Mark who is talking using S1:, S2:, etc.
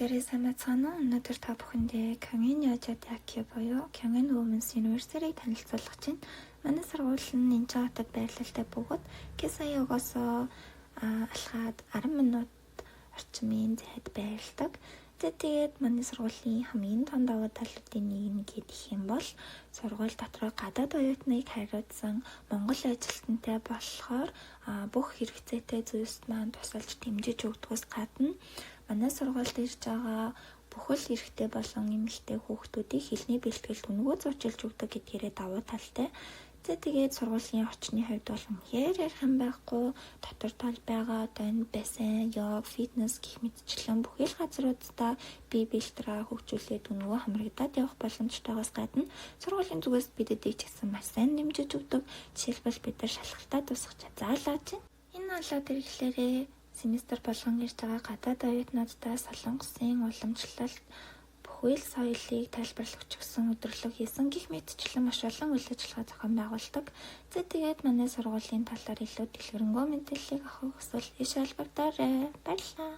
S1: бүгдээрээ сайн байцгаана уу? Өнөөдөр та бүхэндээ Kyungin Yojimyaки буюу Kyungin Women's University-г танилцуулах чинь. Манай сургууль нь Инчон хотод байрлалтай бөгөөд Кесаяогоос алхаад 10 минут орчмын зайд байрладаг. Тэгээд манай сургуулийн хамгийн том давуу талуудын нэг гэх юм бол сургууль дотроо гадаад оюутныг хариуцсан монгол ажилтнтай болохоор бүх хэрэгцээтэй зүйлс маань тусалж дэмжиж өгдөгөөс гадна манай сургуульд ирж байгаа бүхэл эрэгтэй болон эмэгтэй хүүхдүүдийг хэлний бэлтгэлд өнгөө зурчилж өгдөг гэдгээрээ давуу талтай. Тэгээд сургуулийн орчны хувьд бол үнэхээр ярих юм байхгүй. Дотор тал байгаа дон, бассейн, йог, фитнес гэх мэтчлэн бүхэл газруудаа бие бэлтрээ хөгжүүлээд өнгөө хамрагдаад явах боломжтойгоос гадна сургуулийн зүгээс бидэд ч гэсэн маш сайн нэмжиж өгдөг. Жишээлбэл бид нар шалгалтаа дуусгах заалаач. Энэ алаад ирэхлээрээ семестр болгон ирж байгаа гадаад оюутнуудтай солонгосын уламжлалт бүхэл соёлыг тайлбарлах гэсэн өдрөлөг хийсэн гих мэтчлэн маш олон үйл ажиллагаа зохион байгуулдаг. Тэгээд манай сургуулийн талаар илүү дэлгэрэнгүй мэдээллийг авах хүсвэл иш албагдаарай. Баярлалаа.